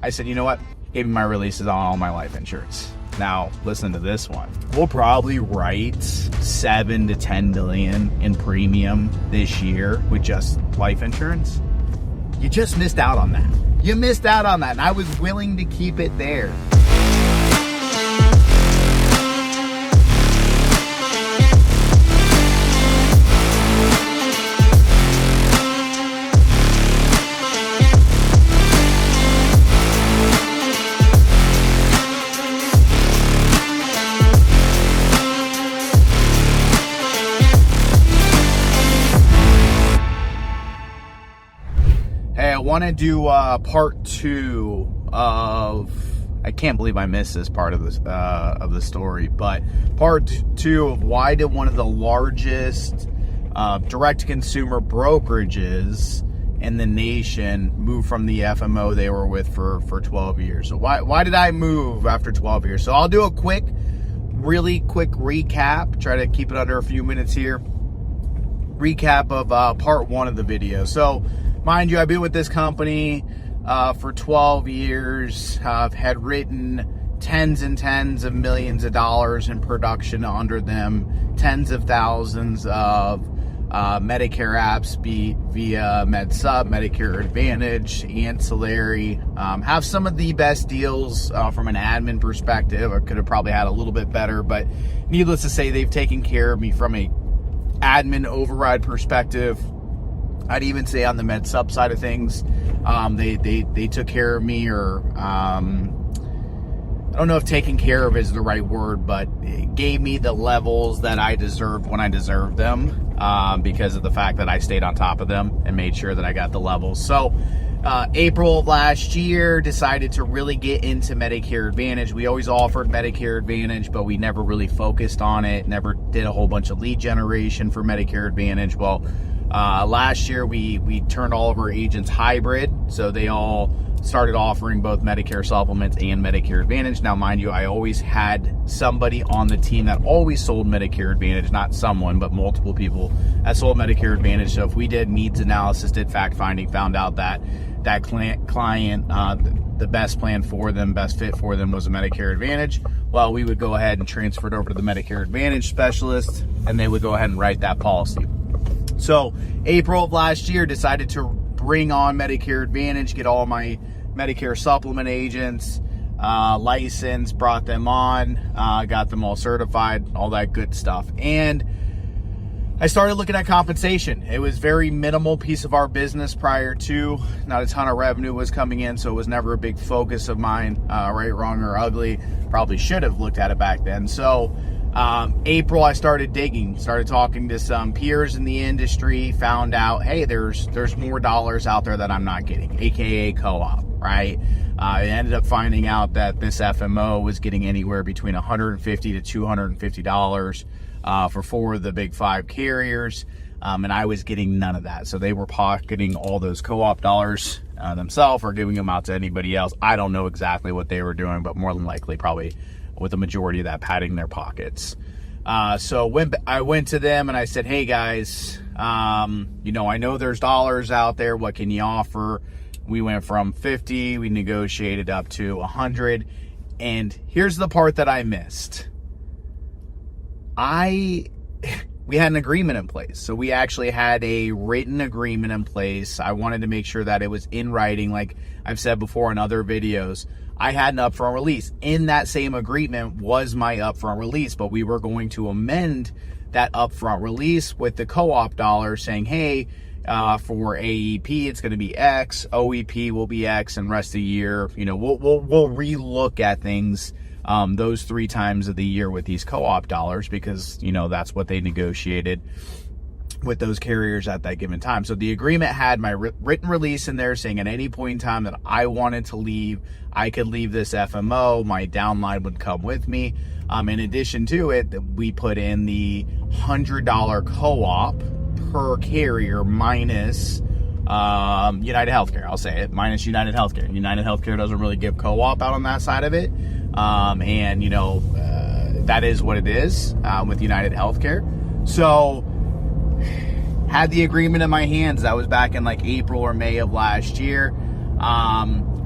I said, you know what? Gave me my releases on all my life insurance. Now, listen to this one. We'll probably write 7 to 10 million in premium this year with just life insurance. You just missed out on that. You missed out on that, and I was willing to keep it there. Hey, I want to do part 2 of, I can't believe I missed this part of the story, but part 2 of why did one of the largest direct-to-consumer brokerages in the nation move from the FMO they were with for 12 years. So why did I move after 12 years? So I'll do a really quick recap, try to keep it under a few minutes here. Recap of part 1 of the video. So mind you, I've been with this company for 12 years. I've had written tens and tens of millions of dollars in production under them, tens of thousands of Medicare apps via MedSup, Medicare Advantage, ancillary. Have some of the best deals from an admin perspective. I could have probably had a little bit better, but needless to say, they've taken care of me from a admin override perspective. I'd even say on the MedSup side of things, they took care of me, or I don't know if taking care of is the right word, but it gave me the levels that I deserved when I deserved them, because of the fact that I stayed on top of them and made sure that I got the levels. So April of last year, decided to really get into Medicare Advantage. We always offered Medicare Advantage, but we never really focused on it, never did a whole bunch of lead generation for Medicare Advantage. Well, last year we turned all of our agents hybrid, so they all started offering both Medicare supplements and Medicare Advantage. Now, mind you, I always had somebody on the team that always sold Medicare Advantage, not someone, but multiple people that sold Medicare Advantage. So if we did needs analysis, did fact finding, found out that client, the best plan for them, best fit for them was a Medicare Advantage, well, we would go ahead and transfer it over to the Medicare Advantage specialist, and they would go ahead and write that policy. So April of last year, decided to bring on Medicare Advantage, get all my Medicare supplement agents licensed, brought them on, got them all certified, all that good stuff. And I started looking at compensation. It was very minimal piece of our business prior to, not a ton of revenue was coming in, so it was never a big focus of mine, right, wrong, or ugly. Probably should have looked at it back then. So April, I started digging, started talking to some peers in the industry, found out, hey, there's more dollars out there that I'm not getting, aka co-op, right? I ended up finding out that this FMO was getting anywhere between $150 to $250 for 4 of the big 5 carriers, and I was getting none of that. So they were pocketing all those co-op dollars themselves, or giving them out to anybody else. I don't know exactly what they were doing, but more than likely probably with the majority of that padding their pockets. So I went to them and I said, hey guys, I know there's dollars out there. What can you offer? We went from 50, we negotiated up to 100. And here's the part that I missed. We had an agreement in place. So we actually had a written agreement in place. I wanted to make sure that it was in writing. Like I've said before in other videos, I had an upfront release. In that same agreement was my upfront release, but we were going to amend that upfront release with the co-op dollar, saying, hey, for AEP, it's going to be X, OEP will be X, and rest of the year, we'll relook at things those 3 times of the year with these co-op dollars, because, that's what they negotiated with those carriers at that given time. So the agreement had my written release in there saying at any point in time that I wanted to leave, I could leave this FMO, my downline would come with me. In addition to it, we put in the $100 co-op per carrier minus United Healthcare. I'll say it, minus United Healthcare. United Healthcare doesn't really give co-op out on that side of it. That is what it is with United Healthcare. So had the agreement in my hands. That was back in like April or May of last year.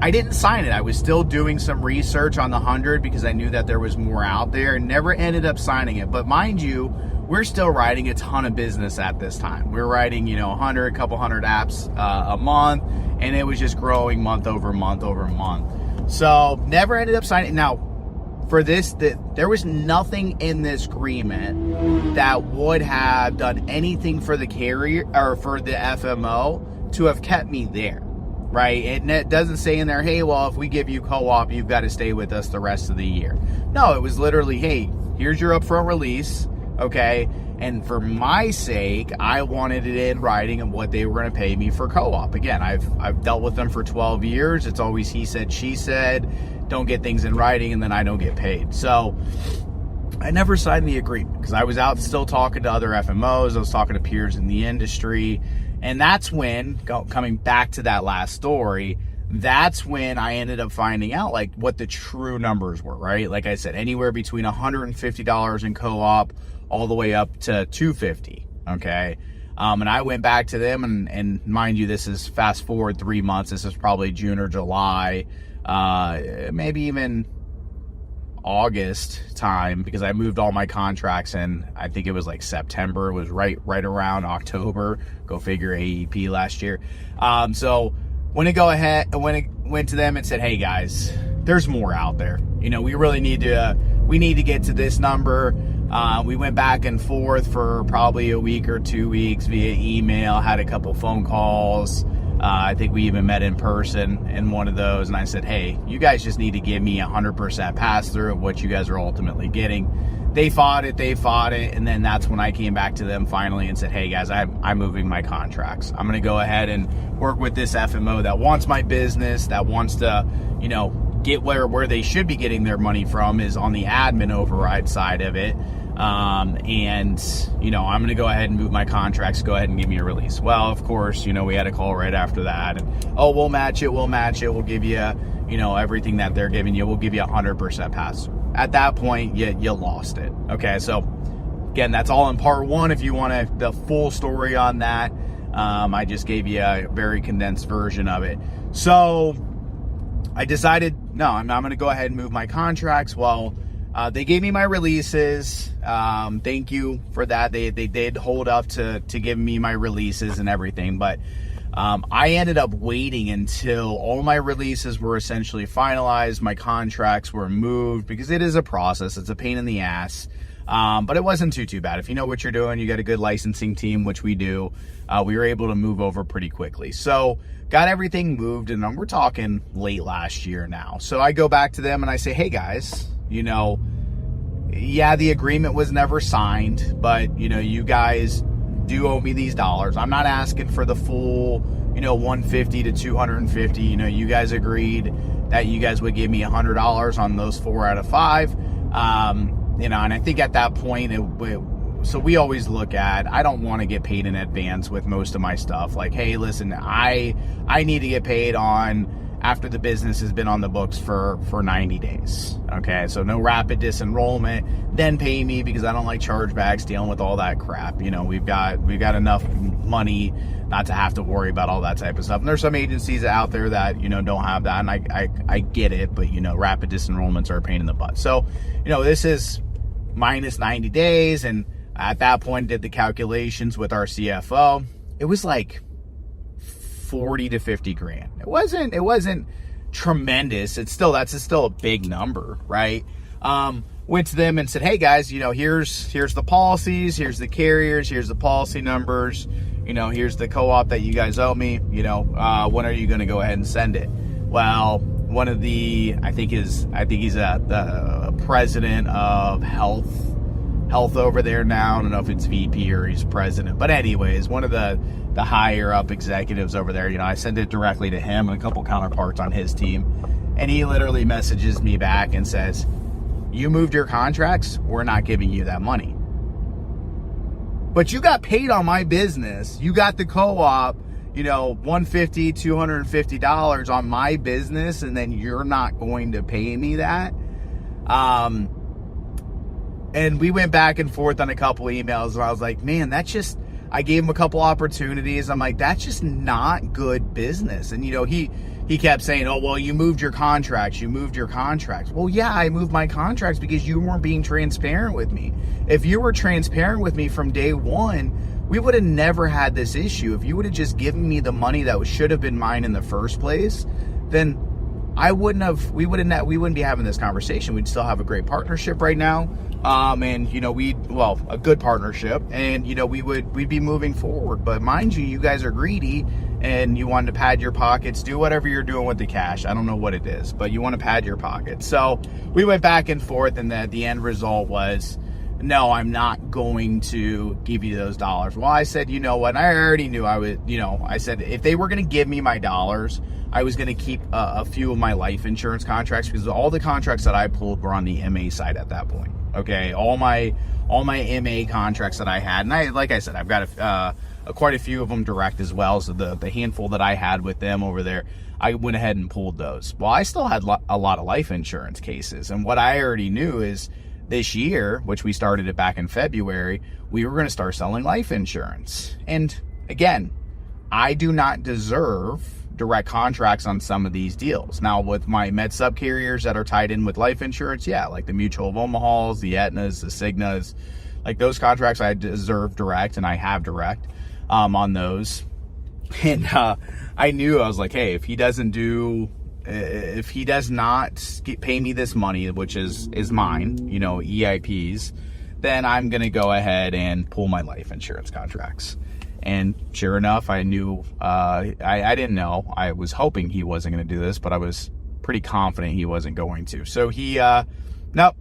I didn't sign it. I was still doing some research on the 100 because I knew that there was more out there, and never ended up signing it. But mind you, we're still writing a ton of business at this time. We're writing, 100, a couple hundred apps a month, and it was just growing month over month over month. So never ended up signing it. Now, for this, there was nothing in this agreement that would have done anything for the carrier or for the FMO to have kept me there, right? It doesn't say in there, hey, well, if we give you co-op, you've got to stay with us the rest of the year. No, it was literally, hey, here's your upfront release, okay? And for my sake, I wanted it in writing of what they were going to pay me for co-op. Again, I've dealt with them for 12 years. It's always he said, she said. Don't get things in writing, and then I don't get paid. So I never signed the agreement because I was out still talking to other FMOs. I was talking to peers in the industry. And that's when, coming back to that last story, that's when I ended up finding out like what the true numbers were, right? Like I said, anywhere between $150 in co-op all the way up to $250, okay? And I went back to them, and mind you, this is fast forward 3 months. This is probably June or July, maybe even August time, because I moved all my contracts in. I think it was like September. It was right around October. Go figure, AEP last year. So when it went to them and said, hey guys, there's more out there. We really need to get to this number. We went back and forth for probably a week or 2 weeks via email, had a couple phone calls. I think we even met in person in one of those, and I said, hey, you guys just need to give me 100% pass through of what you guys are ultimately getting. They fought it, and then that's when I came back to them finally and said, hey guys, I'm moving my contracts. I'm going to go ahead and work with this FMO that wants my business, that wants to, get where they should be getting their money from is on the admin override side of it. I'm going to go ahead and move my contracts, go ahead and give me a release. Well, of course, we had a call right after that, and, oh, we'll match it, we'll give you, everything that they're giving you, we'll give you 100% pass. At that point, you lost it. Okay, so again, that's all in part one. If you want the full story on that, I just gave you a very condensed version of it. So I decided, no, I'm going to go ahead and move my contracts. Well, they gave me my releases. Thank you for that. They did hold up to give me my releases and everything. But I ended up waiting until all my releases were essentially finalized. My contracts were moved because it is a process. It's a pain in the ass. But it wasn't too bad. If you know what you're doing, you got a good licensing team, which we do. We were able to move over pretty quickly. So got everything moved, and we're talking late last year now. So I go back to them and I say, hey guys, yeah, the agreement was never signed, but you guys do owe me these dollars. I'm not asking for the full, 150 to 250. You guys agreed that you guys would give me $100 on those 4 out of 5. And I think at that point, so we always look at, I don't want to get paid in advance with most of my stuff. Like, hey, listen, I need to get paid on after the business has been on the books for 90 days. Okay, so no rapid disenrollment, then pay me, because I don't like chargebacks, dealing with all that crap. We've got enough money not to have to worry about all that type of stuff. And there's some agencies out there that, don't have that, and I get it, but, rapid disenrollments are a pain in the butt. So, this is minus 90 days, and at that point, did the calculations with our CFO. It was like 40 to 50 grand. It wasn't tremendous. That's still a big number, right? Went to them and said, hey guys, here's the policies, here's the carriers, here's the policy numbers, here's the co-op that you guys owe me, when are you going to go ahead and send it? Well, one of I think he's the president of health over there now. I don't know if it's VP or he's president, but anyways, one of the higher up executives over there, I sent it directly to him and a couple counterparts on his team, and he literally messages me back and says, you moved your contracts, we're not giving you that money. But you got paid on my business. You got the co-op, $150, $250 on my business, and then you're not going to pay me that. And we went back and forth on a couple emails, and I was like, man, I gave him a couple opportunities. I'm like, that's just not good business. And, he he kept saying, oh, well, you moved your contracts. Well, yeah, I moved my contracts because you weren't being transparent with me. If you were transparent with me from day one, we would have never had this issue. If you would have just given me the money that should have been mine in the first place, then we wouldn't be having this conversation. We'd still have a great partnership right now. And a good partnership, and we'd be moving forward. But mind you, you guys are greedy and you wanted to pad your pockets, do whatever you're doing with the cash. I don't know what it is, but you want to pad your pockets. So we went back and forth, and the end result was, no, I'm not going to give you those dollars. Well, I said, you know what? I already knew I would, I said, if they were going to give me my dollars, I was going to keep a few of my life insurance contracts, because all the contracts that I pulled were on the MA side at that point. Okay. All my MA contracts that I had. And like I said, I've got quite a few of them direct as well. So the handful that I had with them over there, I went ahead and pulled those. Well, I still had a lot of life insurance cases. And what I already knew is, this year, which we started it back in February, we were going to start selling life insurance. And again, I do not deserve direct contracts on some of these deals. Now, with my med sub carriers that are tied in with life insurance, yeah, like the Mutual of Omahas, the Aetnas, the Cignas, like those contracts I deserve direct, and I have direct on those. And I knew, I was like, hey, if he does not pay me this money, which is mine, EIPs, then I'm going to go ahead and pull my life insurance contracts. And sure enough, I knew, I didn't know, I was hoping he wasn't going to do this, but I was pretty confident he wasn't going to. So he, nope,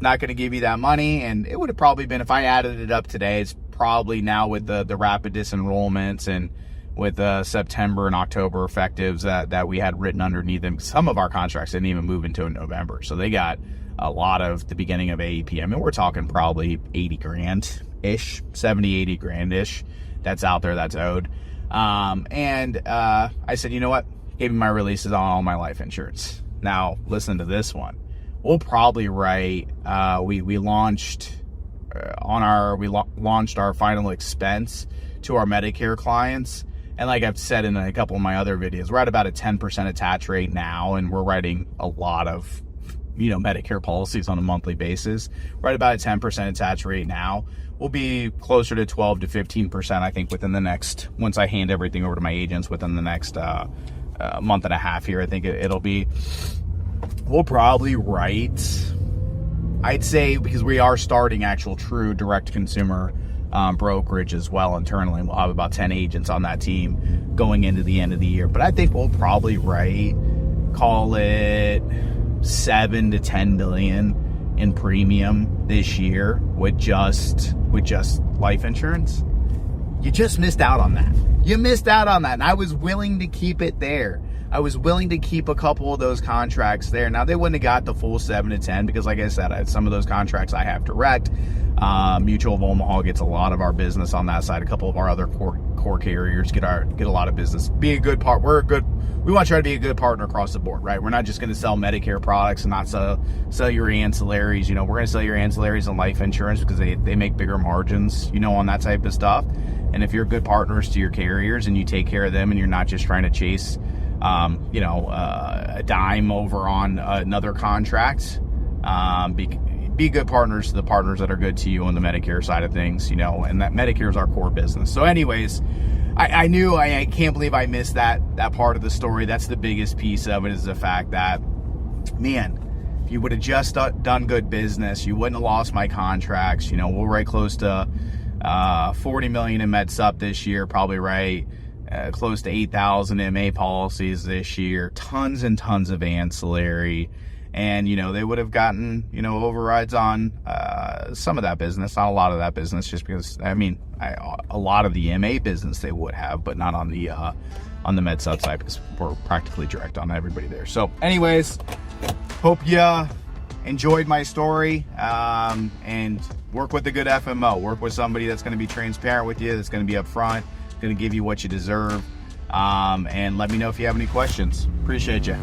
not going to give you that money. And it would have probably been, if I added it up today, it's probably now with the rapid disenrollments and with September and October effectives that we had written underneath them. Some of our contracts didn't even move until November. So they got a lot of the beginning of AEP. I mean, we're talking probably 80 grand-ish, 70, 80 grand-ish that's out there that's owed. And I said, you know what? Gave me my releases on all my life insurance. Now, listen to this one. We'll probably write, we launched our final expense to our Medicare clients. And like I've said in a couple of my other videos, we're at about a 10% attach rate now, and we're writing a lot of, Medicare policies on a monthly basis. We're at about a 10% attach rate now. We'll be closer to 12 to 15%, I think, once I hand everything over to my agents within the next month and a half here. I think it'll be, we'll probably write, I'd say, because we are starting actual true direct consumer brokerage as well internally. We'll have about 10 agents on that team going into the end of the year. But I think we'll probably call it 7 to 10 million in premium this year with just life insurance. You just missed out on that. You missed out on that. And I was willing to keep it there. I was willing to keep a couple of those contracts there. Now, they wouldn't have got the full 7 to 10 because, like I said, some of those contracts I have direct. Mutual of Omaha gets a lot of our business on that side. A couple of our other core carriers get a lot of business. Be a good part. We want to try to be a good partner across the board, right? We're not just going to sell Medicare products and not sell your ancillaries. We're going to sell your ancillaries and life insurance because they make bigger margins, on that type of stuff. And if you're good partners to your carriers and you take care of them and you're not just trying to chase a dime over on another contract, be good partners to the partners that are good to you on the Medicare side of things, and that Medicare is our core business. So anyways, I knew, I can't believe I missed that part of the story. That's the biggest piece of it, is the fact that, man, if you would have just done good business, you wouldn't have lost my contracts. We'll write close to 40 million in med sup this year, probably write close to 8,000 MA policies this year, tons and tons of ancillary. And, they would have gotten, overrides on some of that business, not a lot of that business, just because, a lot of the MA business they would have, but not on the med sub side, because we're practically direct on everybody there. So anyways, hope you enjoyed my story, and work with a good FMO. Work with somebody that's going to be transparent with you, that's going to be upfront, going to give you what you deserve. And let me know if you have any questions. Appreciate you.